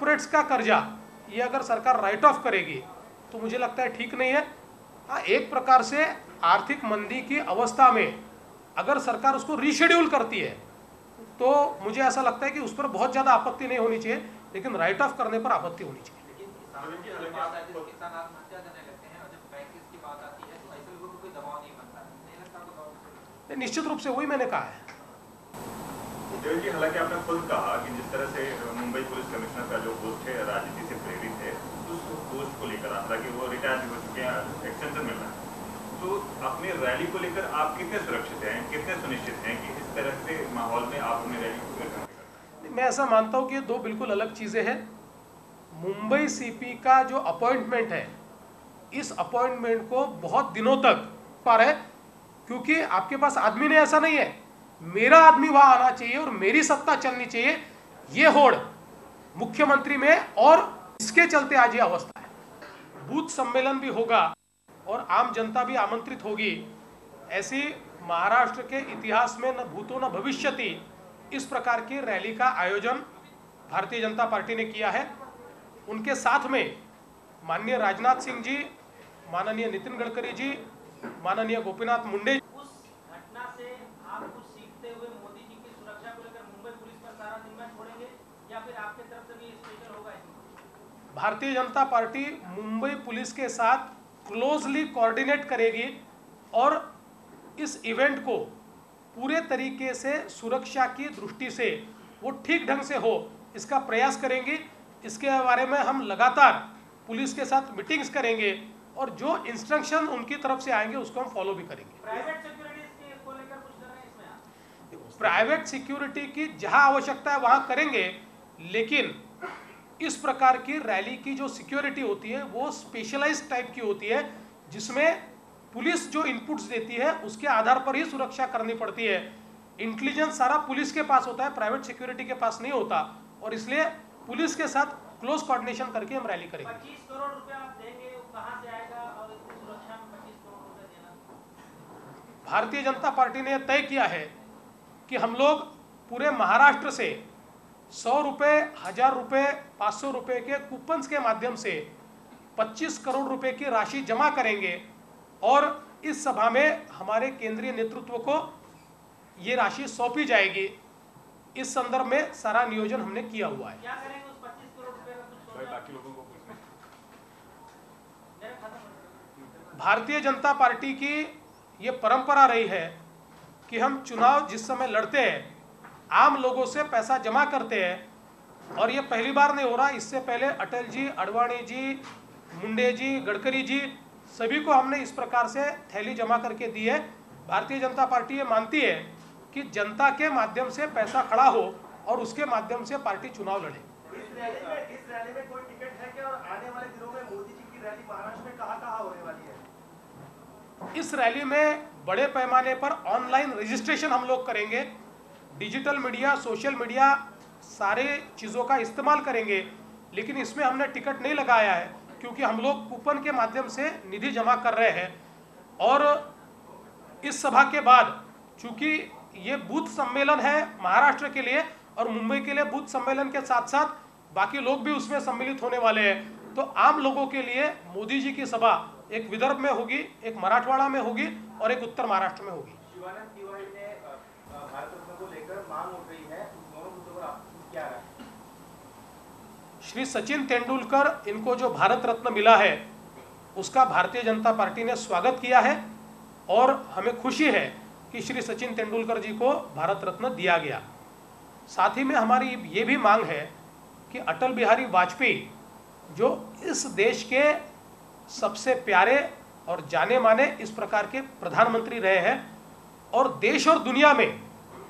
Corporates का कर्जा ये अगर सरकार राइट ऑफ करेगी तो मुझे लगता है ठीक नहीं है। हाँ, एक प्रकार से आर्थिक मंदी की अवस्था में अगर सरकार उसको रीशेड्यूल करती है तो मुझे ऐसा लगता है कि उस पर बहुत ज़्यादा आपत्ति नहीं होनी चाहिए, लेकिन राइट ऑफ करने पर आपत्ति होनी चाहिए। निश्चित रूप से वही मैंने कहा है। जी, हालांकि आपने खुद कहा कि जिस तरह से मुंबई पुलिस कमिश्नर का जो पोस्ट है राजनीति से प्रेरित है, उस पोस्ट को लेकर हालांकि वो रिटायर भी हो चुके हैं, एक्सटेंशन मिल रहा है, तो अपनी रैली को लेकर आप कितने सुरक्षित हैं, कितने सुनिश्चित हैं कि इस तरह से माहौल में आप अपनी रैली को करते हैं? मैं ऐसा मानता हूँ कि दो बिल्कुल अलग चीज़ें हैं। मुंबई सीपी का जो अपॉइंटमेंट है, इस अपॉइंटमेंट को बहुत दिनों तक पर है, क्योंकि आपके पास आदमी ने ऐसा नहीं है मेरा आदमी वहां आना चाहिए और मेरी सत्ता चलनी चाहिए, ये होड़ मुख्यमंत्री में, और इसके चलते आज ये अवस्था है। बूथ सम्मेलन भी होगा और आम जनता भी आमंत्रित होगी। ऐसी महाराष्ट्र के इतिहास में न भूतो न भविष्यति इस प्रकार की रैली का आयोजन भारतीय जनता पार्टी ने किया है। उनके साथ में माननीय राजनाथ सिंह जी, माननीय नितिन गडकरी जी, माननीय गोपीनाथ मुंडे। उस घटना से आप कुछ सीखते हुए मोदी जी की सुरक्षा को लेकर मुंबई पुलिस पर सारा जिम्मा छोड़ेंगे या फिर आपके तरफ से भी स्पेशल होगा? भारतीय जनता पार्टी मुंबई पुलिस के साथ क्लोजली कोऑर्डिनेट करेगी और इस इवेंट को पूरे तरीके से सुरक्षा की दृष्टि से वो ठीक ढंग से हो इसका प्रयास करेंगी। इसके बारे में हम लगातार पुलिस के साथ मीटिंग्स करेंगे और जो इंस्ट्रक्शन उनकी तरफ से आएंगे उसको हम फॉलो भी करेंगे। प्राइवेट सिक्योरिटी को लेकर कुछ कर रहे हैं इसमें आप? प्राइवेट सिक्योरिटी की जहां आवश्यकता है वहां करेंगे, लेकिन इस प्रकार की रैली की जो सिक्योरिटी होती है वो स्पेशलाइज्ड टाइप की होती है, जिसमें पुलिस जो इनपुट्स देती है उसके आधार पर ही सुरक्षा करनी पड़ती है। इंटेलिजेंस सारा पुलिस के पास होता है, प्राइवेट सिक्योरिटी के पास नहीं होता, और इसलिए पुलिस के साथ क्लोज कोऑर्डिनेशन करके हम रैली करेंगे। 25 करोड़ रुपया आप देंगे, वो कहां से आएगा और इतनी सुरक्षा में 25 करोड़ रुपया देना? भारतीय जनता पार्टी ने तय किया है कि हम लोग पूरे महाराष्ट्र से 100 रुपये, 1000 रुपये, 500 रुपये के कूपन्स के माध्यम से 25 करोड़ रुपए की राशि जमा करेंगे और इस सभा में हमारे केंद्रीय नेतृत्व को ये राशि सौंपी जाएगी। इस संदर्भ में सारा नियोजन हमने किया हुआ है। क्या करेंगे उस 25 करोड़ रुपए का? कुछ बाकी लोगों को भारतीय जनता पार्टी की ये परंपरा रही है कि हम चुनाव जिस समय लड़ते हैं आम लोगों से पैसा जमा करते हैं, और ये पहली बार नहीं हो रहा। इससे पहले अटल जी, अडवाणी जी, मुंडे जी, गडकरी जी, सभी को हमने इस प्रकार से थैली जमा करके दी है। भारतीय जनता पार्टी ये मानती है कि जनता के माध्यम से पैसा खड़ा हो और उसके माध्यम से पार्टी चुनाव लड़े। इस रैली में कोई टिकट है क्या, और आने वाले दिनों में मोदी जी की रैली महाराष्ट्र में कहां-कहां होने वाली है? इस रैली में बड़े पैमाने पर ऑनलाइन रजिस्ट्रेशन हम लोग करेंगे, डिजिटल मीडिया, सोशल मीडिया, सारे चीज़ों का इस्तेमाल करेंगे, लेकिन इसमें हमने टिकट नहीं लगाया है क्योंकि हम लोग कूपन के माध्यम से निधि जमा कर रहे हैं। और इस सभा के बाद चूंकि ये बूथ सम्मेलन है महाराष्ट्र के लिए और मुंबई के लिए, बूथ सम्मेलन के साथ साथ बाकी लोग भी उसमें सम्मिलित होने वाले हैं, तो आम लोगों के लिए मोदी जी की सभा एक विदर्भ में होगी, एक मराठवाड़ा में होगी और एक उत्तर महाराष्ट्र में होगी। शिवानंद तिवारी ने भारत रत्न को लेकर मांग उठ रही है, दोनों मुद्दों पर आप क्या राय? श्री सचिन तेंदुलकर, इनको जो भारत रत्न मिला है उसका भारतीय जनता पार्टी ने स्वागत किया है और हमें खुशी है कि श्री सचिन तेंदुलकर जी को भारत रत्न दिया गया। साथ ही में हमारी ये भी मांग है कि अटल बिहारी वाजपेयी जो इस देश के सबसे प्यारे और जाने माने इस प्रकार के प्रधानमंत्री रहे हैं और देश और दुनिया में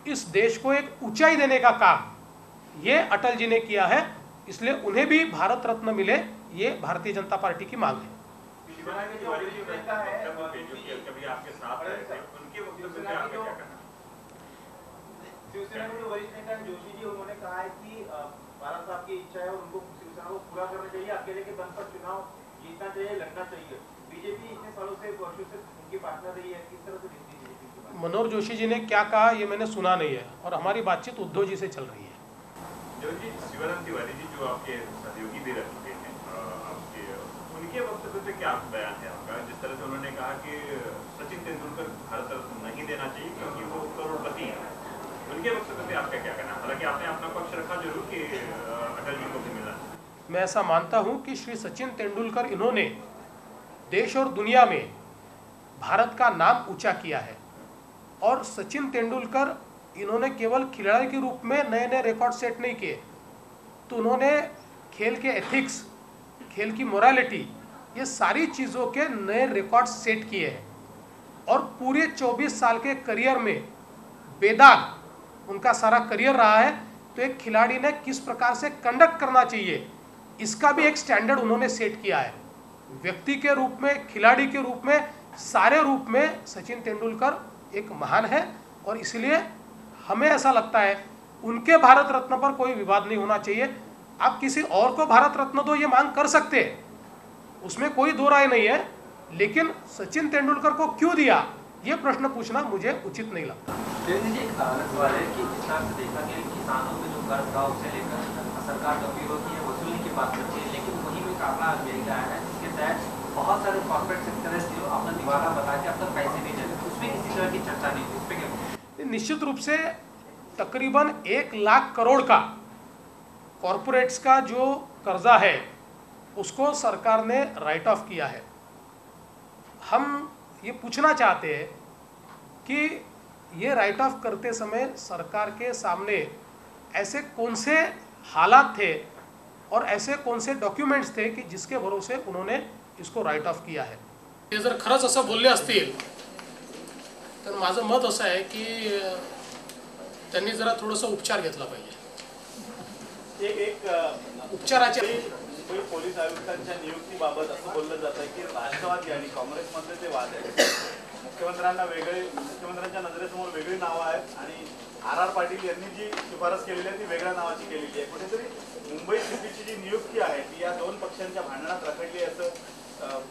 इस देश को एक ऊंचाई देने का काम ये अटल जी ने किया है, इसलिए उन्हें भी भारत रत्न मिले, ये भारतीय जनता पार्टी की मांग है। शिवसेना के जो वरिष्ठ नेता जोशी जी, उन्होंने कहा है कि बाला साहब की इच्छा है और उनको शिवसेना को पूरा करना चाहिए, अकेले के दम पर चुनाव जीतना चाहिए, लड़ना चाहिए। बीजेपी इतने सालों से, वर्षों से उनकी पार्टनर रही है, किस तरह से देखती है बीजेपी? मनोहर जोशी जी ने क्या कहा ये मैंने सुना नहीं है और हमारी बातचीत उद्धव जी से चल रही है। जो जी शिवानंद तिवारी जी जो आपके सहयोगी भी रह चुके हैं आपके, उनके वक्तव्य पे क्या बयान है आपका? जिस तरह से उन्होंने कहा कि सचिन तेंदुलकर भारत रत्न नहीं देना चाहिए क्योंकि वो करोड़पति हैं, उनके वक्तव्य पे आपका क्या कहना है? हालांकि आपने अपना पक्ष रखा जरूर कि अटल जी को भी मिलना चाहिए। मैं ऐसा मानता हूं कि श्री सचिन तेंदुलकर इन्होंने देश और दुनिया में भारत का नाम ऊंचा किया है। और सचिन तेंदुलकर इन्होंने केवल खिलाड़ी के रूप में नए नए रिकॉर्ड सेट नहीं किए, तो उन्होंने खेल के एथिक्स, खेल की मोरालिटी, ये सारी चीज़ों के नए रिकॉर्ड सेट किए हैं। और पूरे 24 साल के करियर में बेदाग उनका सारा करियर रहा है। तो एक खिलाड़ी ने किस प्रकार से कंडक्ट करना चाहिए, इसका भी एक स्टैंडर्ड उन्होंने सेट किया है। व्यक्ति के रूप में, खिलाड़ी के रूप में, सारे रूप में सचिन तेंदुलकर एक महान है। और इसलिए हमें ऐसा लगता है उनके भारत रत्न पर कोई विवाद नहीं होना चाहिए। आप किसी और को भारत रत्न दो, ये मांग कर सकते हैं, उसमें कोई दो राय नहीं है, लेकिन सचिन तेंदुलकर को क्यों दिया, ये प्रश्न पूछना मुझे उचित नहीं लगता। एक अलग सवाल है कि इस तरह से देखा गया किसानों में जो कर्ज था उसे लेकर सरकार गंभीर होती है, वसूली की बात करती है, लेकिन वहीं में काफला मिल गया है जिसके तहत बहुत सारे कॉर्पोरेट सेक्टर जो अपना दिवाला बता के अब तक पैसे नहीं देते, उसमें किसी तरह की चर्चा नहीं थी, उस पर क्या? निश्चित रूप से तकरीबन 1 लाख करोड़ का कॉरपोरेट्स का जो कर्जा है उसको सरकार ने राइट ऑफ किया है। हम ये पूछना चाहते हैं कि ये राइट ऑफ करते समय सरकार के सामने ऐसे कौन से हालात थे और ऐसे कौन से डॉक्युमेंट्स थे कि जिसके भरोसे उन्होंने इसको राइट ऑफ किया है। ते जर खरंच असं बोलले असतील तर माझं मत असं आहे की त्यांनी जरा थोडंसं उपचार घेतला पाहिजे। उपचाराचे मुंबई पोलीस आयुक्तांच्या नियुक्तीबाबत असं बोललं जातं की राष्ट्रवादी आणि काँग्रेसमध्ये ते वाद आहे। मुख्यमंत्र्यांच्या नजरेसमोर वेगळी नावं आहेत आणि आर पाटील यांनी जी शिफारस केलेली आहे ती वेगळ्या नावाची केलेली आहे। कुठेतरी मुंबई सीपीची जी नियुक्ती आहे ती या दोन पक्षांच्या भांडणात रखडली असं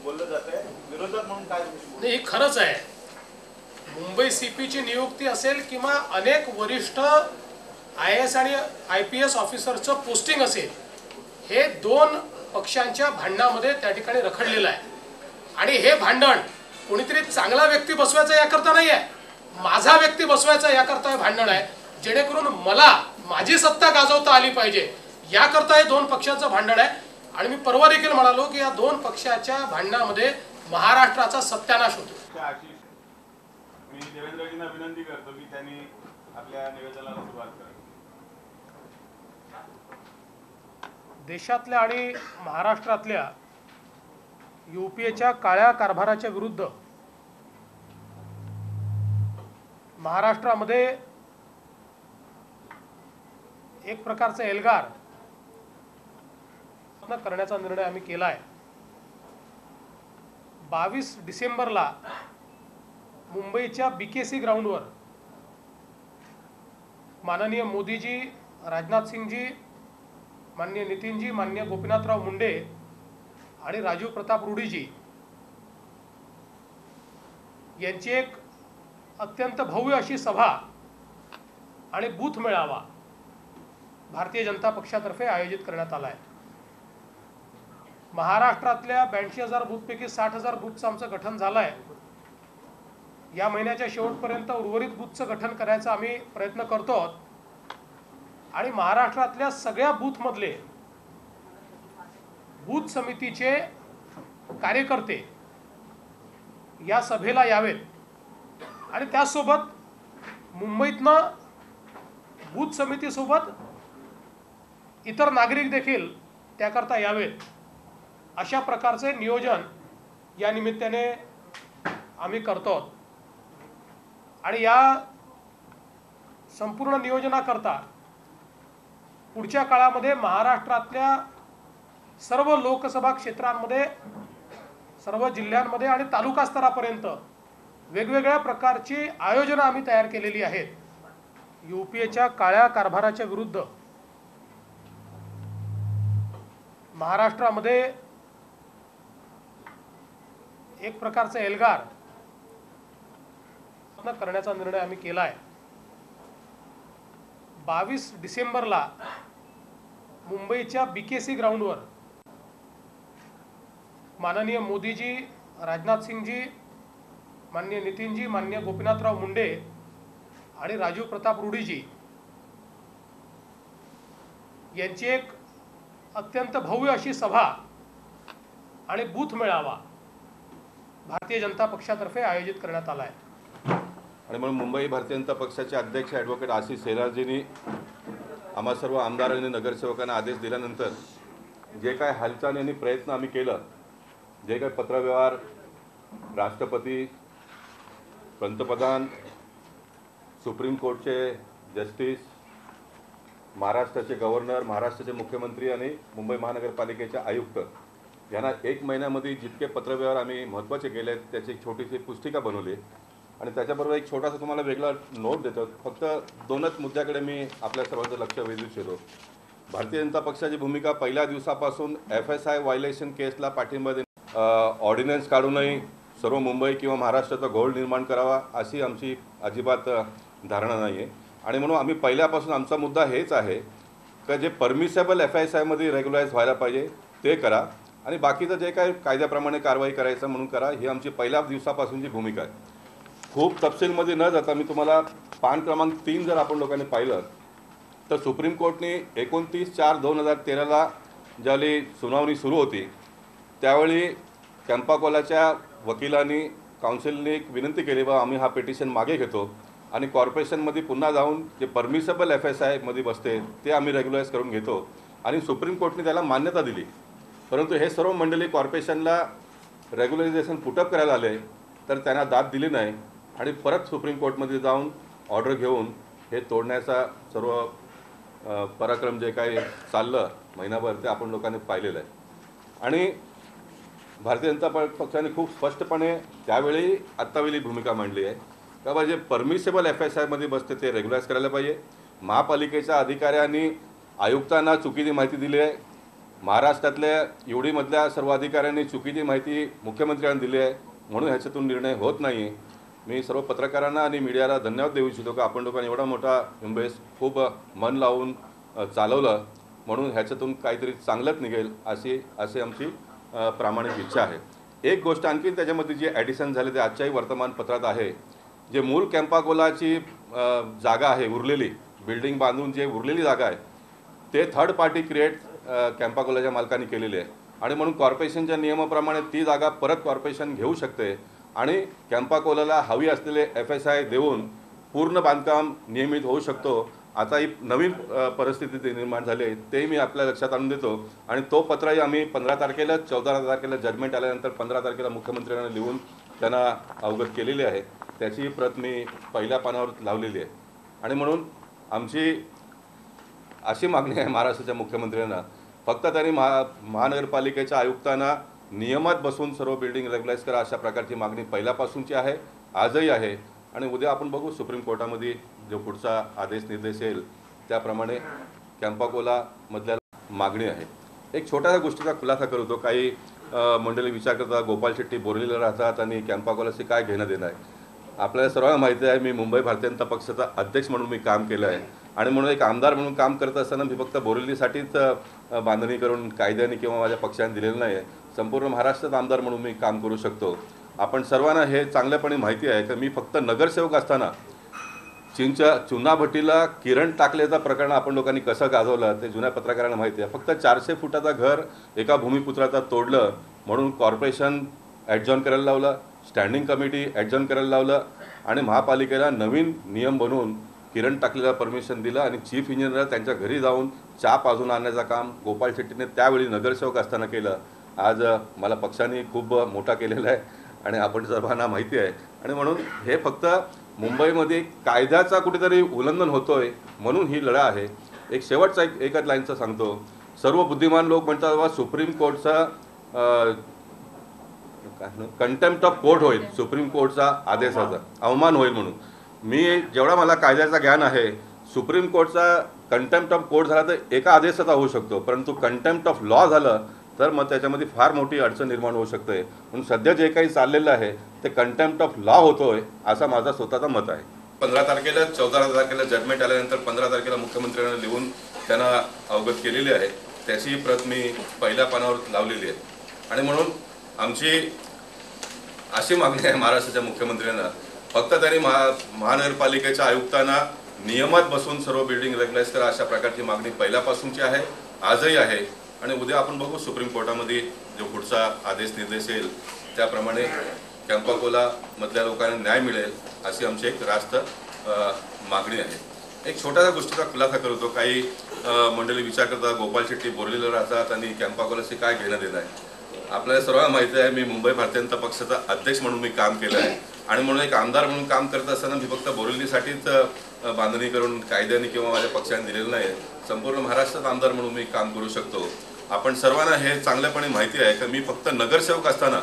बोललं जातंय। विरोधात म्हणून काय? नाही, हे खरंच आहे। मुंबई सीपीची नियुक्ती असेल किंवा अनेक वरिष्ठ IAS आणि IPS ऑफिसरचं पोस्टिंग असेल, हे दोन पक्षांच्या भांडणामध्ये त्या ठिकाणी रखडलेलं आहे। आणि हे भांडण कोणीतरी चांगला व्यक्ती बसवायचा याकरता नाही आहे, माझा व्यक्ती बसवायचा याकरता हे भांडण आहे, जेणेकरून मला माझी सत्ता गाजवता आली पाहिजे याकरता हे दोन पक्षांचं भांडण आहे। आणि मी परवा देखील म्हणालो की या दोन पक्षाच्या भांडणामध्ये महाराष्ट्राचा सत्यानाश होतो। मी देवेंद्रजींना विनंती करतो की त्यांनी आपल्या निवेदनाला सुरुवात करावी। देशातल्या आणि महाराष्ट्रातल्या UPAच्या काळ्या कारभाराच्या विरुद्ध महाराष्ट्रामध्ये एक प्रकारचा एल्गार करण्याचा निर्णय आम्ही केला आहे। 22 डिसेंबरला मुंबईच्या BKC ग्राउंडवर माननीय मोदीजी, राजनाथ सिंहजी, माननीय नितीनजी, माननीय गोपीनाथराव मुंडे आणि राजीव प्रताप रूढीजी यांची एक अत्यंत भव्य अशी सभा आणि बूथ मेळावा भारतीय जनता पक्षातर्फे आयोजित करण्यात आला आहे। महाराष्ट्रातल्या 82,000 बूथपैकी 60,000 बूथचं आमचं गठन झालं आहे। या महिन्याच्या शेवटपर्यंत उर्वरित बूथचं गठन करायचा आम्ही प्रयत्न करतो आहोत। आणि महाराष्ट्रातल्या सगळ्या बूथमधले बूथ समितीचे कार्यकर्ते या सभेला यावेत आणि त्यासोबत मुंबईतनं बूथ समितीसोबत इतर नागरिक देखील त्याकरता यावेत, अशा प्रकारचे नियोजन या निमित्ताने आम्ही करतो। आणि या संपूर्ण नियोजनाकरता पुढच्या काळामध्ये महाराष्ट्रातल्या सर्व लोकसभा क्षेत्रांमध्ये, सर्व जिल्ह्यांमध्ये आणि तालुका स्तरापर्यंत वेगवेगळ्या प्रकारची आयोजनं आम्ही तयार केलेली आहेत। UPAच्या काळ्या कारभाराच्या विरुद्ध महाराष्ट्रामध्ये एक प्रकारचा एल्गार करण्याचा निर्णय आम्ही केला आहे। 22 डिसेंबरला मुंबईच्या BKC ग्राउंडवर माननीय मोदीजी, राजनाथ सिंगजी, माननीय नितीनजी, माननीय गोपीनाथराव मुंडे आणि राजीव प्रताप रूढीजी यांची एक अत्यंत भव्य अशी सभा आणि बूथ मेळावा भारतीय जनता पक्षातर्फे आयोजित करण्यात आला आहे. आणि म्हणून मुंबई भारतीय जनता पक्षाचे अध्यक्ष ॲडव्होकेट आशिष शेलारजींनी आम्हा सर्व आमदार आणि नगरसेवकांना आदेश दिल्यानंतर जे काय हालचाल आणि प्रयत्न आम्ही केलं, जे काही पत्रव्यवहार राष्ट्रपती, पंतप्रधान, सुप्रीम कोर्टचे जस्टिस, महाराष्ट्राचे गव्हर्नर, महाराष्ट्राचे मुख्यमंत्री आणि मुंबई महानगरपालिकेचे आयुक्त यांना 1 महिन्यामध्ये जितके पत्रव्यवहार आम्ही महत्त्वाचे केले त्याची एक छोटीशी पुस्तिका बनवली आणि त्याच्याबरोबर एक छोटासा तुम्हाला वेगळा नोट देतो. फक्त 2च मुद्द्याकडे मी आपल्या सर्वांचं लक्ष वेधू इच्छितो. भारतीय जनता पक्षाची भूमिका पहिल्या दिवसापासून FSI व्हायलेशन केसला पाठिंबा ऑर्डिनन्स काढूनही सर्व मुंबई किंवा महाराष्ट्राचा घोळ निर्माण करावा अशी आमची अजिबात धारणा नाही आहे. आणि म्हणून आम्ही पहिल्यापासून आमचा मुद्दा हेच आहे की जे परमिसेबल FSIमध्ये रेग्युलाइज व्हायला पाहिजे ते करा आणि बाकीचं जे काही कायद्याप्रमाणे कारवाई करायचं म्हणून करा, ही आमची पहिल्या दिवसापासूनची भूमिका आहे. खूप तपशीलमध्ये न जाता मी तुम्हाला पान क्रमांक 3 जर आपण लोकांनी पाहिलं तर सुप्रीम कोर्टने 29/4/2013ला ज्यावेळी सुनावणी सुरू होती त्यावेळी कॅम्पाकोलाच्या वकिलांनी काउन्सिलने एक विनंती केली बा आम्ही हा पिटिशन मागे घेतो आणि कॉर्पोरेशनमध्ये पुन्हा जाऊन जे परमिसेबल FSIमध्ये बसते ते आम्ही रेग्युलाइज करून घेतो आणि सुप्रीम कोर्टने त्याला मान्यता दिली. परंतु हे सर्व मंडळी कॉर्पोरेशनला रेग्युलरायझेशन पुटअप करायला आले तर त्यांना दाद दिली नाही आणि परत सुप्रीम कोर्टमध्ये जाऊन ऑर्डर घेऊन हे तोडण्याचा सर्व पराक्रम जे काही चाललं महिनाभर ते आपण लोकांनी पाहिलेलं आहे. आणि भारतीय जनता पक्षाने खूप स्पष्टपणे त्यावेळी आत्तावेळी भूमिका मांडली आहे का बा जे परमिसेबल FSIमध्ये बसते ते रेग्युलाइज करायला पाहिजे. महापालिकेच्या अधिकाऱ्यांनी आयुक्तांना चुकीची माहिती दिली आहे, महाराष्ट्रातल्या UDमधल्या सर्व अधिकाऱ्यांनी चुकीची माहिती मुख्यमंत्र्यांना दिली आहे, म्हणून ह्याच्यातून निर्णय होत नाही. मी सर्व पत्रकारांना आणि मीडियाला धन्यवाद देऊ इच्छितो की आपण लोकांनी एवढा मोठा झुंबेश खूप मन लावून चालवलं, म्हणून ह्याच्यातून काहीतरी चांगलंच निघेल अशी आमची प्रामाणिक इच्छा आहे. एक गोष्ट आणखी त्याच्यामध्ये जी ॲडिशन झाली ते आजच्याही वर्तमानपत्रात आहे. जे मूळ कॅम्पाकोलाची जागा आहे उरलेली बिल्डिंग बांधून जे उरलेली जागा आहे ते थर्ड पार्टी क्रिएट कॅम्पाकोलाच्या मालकांनी केलेली आहे आणि म्हणून कॉर्पोरेशनच्या नियमाप्रमाणे ती जागा परत कॉर्पोरेशन घेऊ शकते आणि कॅम्पाकोलाला हवी असलेले FSI देऊन पूर्ण बांधकाम नियमित होऊ शकतो. आता ही नवीन परिस्थिती निर्माण झाली आहे ते मी आपल्या लक्षात आणून देतो आणि तो पत्रही आम्ही 15 तारखेला 14 तारखेला जजमेंट आल्यानंतर 15 तारखेला मुख्यमंत्र्यांना लिहून त्यांना अवगत केलेली आहे. त्याची प्रत मी पहिल्या पानावर लावलेली आहे. आणि म्हणून आमची अशी मागणी आहे महाराष्ट्राच्या मुख्यमंत्र्यांना, फक्त त्यांनी महानगरपालिकेच्या आयुक्तांना नियमात बसून सर्व बिल्डिंग रेग्युलाइज करा अशा प्रकारची मागणी पहिल्यापासूनची आहे, आजही आहे. आणि उद्या आपण बघू सुप्रीम कोर्टामध्ये जो पुढचा आदेश निर्देश येईल त्याप्रमाणे कॅम्पाकोलामधल्या मागणी आहे. एक छोट्याशा गोष्टीचा खुलासा करतो. काही मंडळी विचार करतात गोपाल शेट्टी बोरिवलीला राहतात आणि कॅम्पाकोलाशी काय घेणं देणं आहे. आपल्याला सर्वांना माहिती आहे मी मुंबई भारतीय जनता पक्षाचा अध्यक्ष म्हणून मी काम केलं आहे आणि म्हणून एक आमदार म्हणून काम करत असताना मी फक्त बोरिवलीसाठीच बांधणी करून कायद्याने किंवा माझ्या पक्षाने दिलेलं नाही आहे. संपूर्ण महाराष्ट्रात आमदार म्हणून मी काम करू शकतो. आपण सर्वांना हे चांगल्यापणे माहिती आहे की मी फक्त नगरसेवक असताना चुनाभट्टीला किरण टाकल्याचं प्रकरण आपण लोकांनी कसं गाजवलं ते जुन्या पत्रकारांना माहिती आहे. फक्त 400 फुटाचं घर एका भूमिपुत्राचा तोडलं म्हणून कॉर्पोरेशन ॲडजॉर्न करायला लावलं, स्टँडिंग कमिटी ॲडजॉर्न करायला लावलं आणि महापालिकेला नवीन नियम बनवून किरण टाकलेला परमिशन दिलं आणि चीफ इंजिनियर त्यांच्या घरी जाऊन चहा पाजून आणण्याचं काम गोपाल शेट्टीने त्यावेळी नगरसेवक असताना केलं. आज मला पक्षाने खूप मोठा केलेला आहे आणि आपण सर्वांना माहिती आहे. आणि म्हणून हे फक्त मुंबईमध्ये कायद्याचा कुठेतरी उल्लंघन होतोय म्हणून ही लढा आहे. एक शेवटचा एकच लाईनचं सांगतो. सर्व बुद्धिमान लोक म्हणतात बाबा सुप्रीम कोर्टचा कंटेम्प्ट ऑफ कोर्ट होईल, सुप्रीम कोर्टचा आदेशाचा अवमान होईल म्हणून. मी जेवढा मला कायद्याचं ज्ञान आहे सुप्रीम कोर्टचा कंटेम्प्ट ऑफ कोर्ट झाला तर एका आदेशाचा होऊ शकतो, परंतु कंटेम्प्ट ऑफ लॉ झालं तर मग त्याच्यामध्ये फार मोठी अडचण निर्माण होऊ शकते. म्हणून सध्या जे काही चाललेलं आहे ते कंटेम्प्ट ऑफ लॉ होतोय असं माझं स्वतःचं मत आहे. 15 तारखेला 14 तारखेला जजमेंट आल्यानंतर 15 तारखेला मुख्यमंत्र्यांना लिहून त्यांना अवगत केलेली आहे. त्याची प्रत मी पहिल्या पानावर लावलेली आहे. आणि म्हणून आमची अशी मागणी आहे महाराष्ट्राच्या मुख्यमंत्र्यांना, फक्त त्यांनी महानगरपालिकेच्या आयुक्तांना नियमात बसून सर्व बिल्डिंग रेग्युलाइज करा, अशा प्रकारची मागणी पहिल्यापासूनची आहे, आजही आहे. आणि उद्या आपण बघू सुप्रीम कोर्टामध्ये जो पुढचा आदेश निर्देश येईल त्याप्रमाणे कॅम्पाकोला मधल्या लोकांना न्याय मिळेल अशी आमची एक रास्त मागणी आहे. एक छोट्याशा गोष्टीचा खुलासा करतो. काही मंडळी विचार करतात गोपाल शेट्टी बोरलीला राहतात आणि कॅम्पाकोलाशी काय घेणं देणं आहे. आपल्याला सर्वांना माहिती आहे मी मुंबई भारतीय जनता पक्षाचा अध्यक्ष म्हणून मी काम केलं आहे आणि म्हणून एक आमदार म्हणून काम करत असताना मी फक्त बोरिवलीसाठीच बांधणी करून कायद्याने किंवा माझ्या पक्षाने दिलेलं नाही. संपूर्ण महाराष्ट्रात आमदार म्हणून मी काम करू शकतो. आपण सर्वांना हे चांगल्यापणे माहिती आहे की मी फक्त नगरसेवक असताना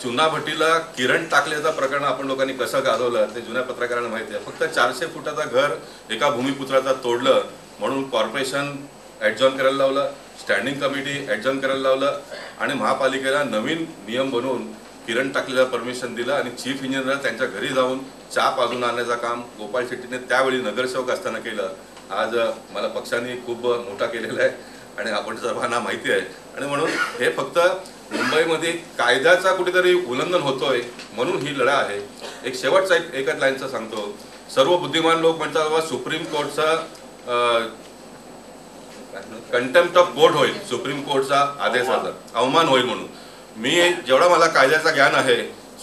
चुनाभट्टीला किरण टाकल्याचं प्रकरण आपण लोकांनी कसं गाजवलं ते जुन्या पत्रकारांना माहिती आहे. फक्त 400 फुटाचं घर एका भूमिपुत्राचा तोडलं म्हणून कॉर्पोरेशन ॲडजॉर्न करायला लावलं, स्टँडिंग कमिटी ॲडजॉर्न करायला लावलं आणि महापालिकेला नवीन नियम बनवून किरण टाकलेला परमिशन दिलं आणि चीफ इंजिनियर त्यांच्या घरी जाऊन चहा पाजून आणण्याचं काम गोपाल शेट्टीने त्यावेळी नगरसेवक असताना केलं. आज मला पक्षाने खूप मोठा केलेला आहे आणि आपण सर्वांना माहिती आहे. आणि म्हणून हे फक्त मुंबईमध्ये कायद्याचा कुठेतरी उल्लंघन होतोय म्हणून ही लढा आहे. एक शेवटचा एकच लाईनचा सांगतो. सर्व बुद्धिमान लोक म्हणतात बाबा सुप्रीम कोर्टचा कंटेम्प्ट ऑफ कोर्ट होईल, सुप्रीम कोर्टचा आदेशाचा अवमान होईल म्हणून. मी जेवढा मला कायद्याचं ज्ञान आहे,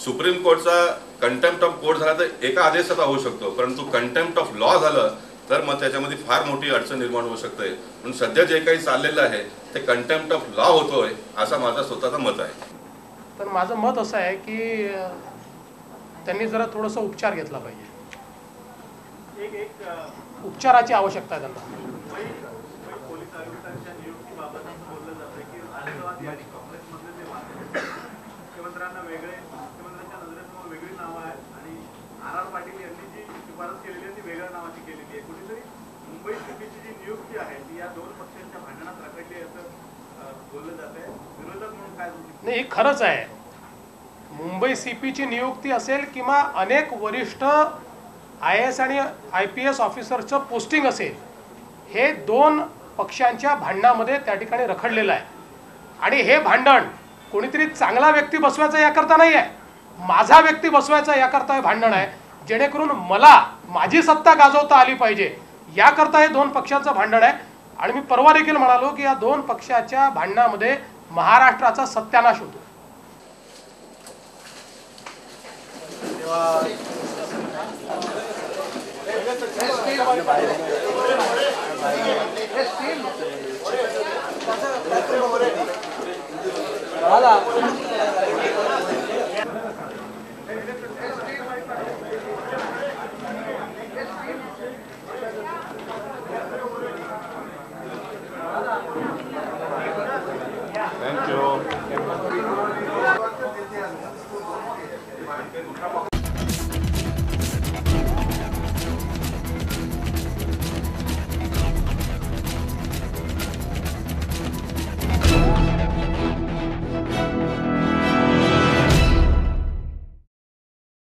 सुप्रीम कोर्टचा कंटेम्प्ट ऑफ कोर्ट झाला तर एका आदेशाचा होऊ शकतो, परंतु कंटेम्प्ट ऑफ लॉ झालं तर मग त्याच्यामध्ये फार मोठी अडचण निर्माण होऊ शकते. म्हणून सध्या जे काही चाललेलं आहे ते कंटेम्प्ट ऑफ लॉ होतोय असा माझा स्वतःचा मत आहे. तर माझं मत असं आहे की त्यांनी जरा थोडंसं उपचार घेतला पाहिजे. उपचाराची आवश्यकता आहे त्यांना. पोलीस आयुक्तांच्या नियुक्तीबाबत बोललं जातं की राष्ट्रवादी आणि काँग्रेसमधले जे वाद आहेत मुख्यमंत्र्यांना मुख्यमंत्र्यांच्या नजरेसमोर वेगळी नावं आहेत आणि आर पाटील यांनी जी शिफारस केलेली आहे ती वेगळ्या नावाची केलेली आहे. कुठेतरी मुंबई सिटीची जी नियुक्ती आहे ती या दोन पक्षांच्या भांडणात रखडली असं बोललं जात आहे. विरोधक म्हणून काय नाही, हे खरंच आहे. मुंबई सीपीची नियुक्ती असेल किंवा अनेक वरिष्ठ IAS आणि IPS ऑफिसरचं पोस्टिंग असेल, हे दोन पक्षांच्या भांडणामध्ये त्या ठिकाणी रखडलेलं आहे. आणि हे भांडण कोणीतरी चांगला व्यक्ती बसवायचं याकरता नाही आहे, माझा व्यक्ती बसवायचा याकरता हे भांडण आहे, जेणेकरून मला माझी सत्ता गाजवता आली पाहिजे याकरता हे दोन पक्षांचं भांडण आहे. आणि मी परवा देखील म्हणालो की या दोन पक्षाच्या भांडणामध्ये महाराष्ट्राचा सत्यानाश होतो.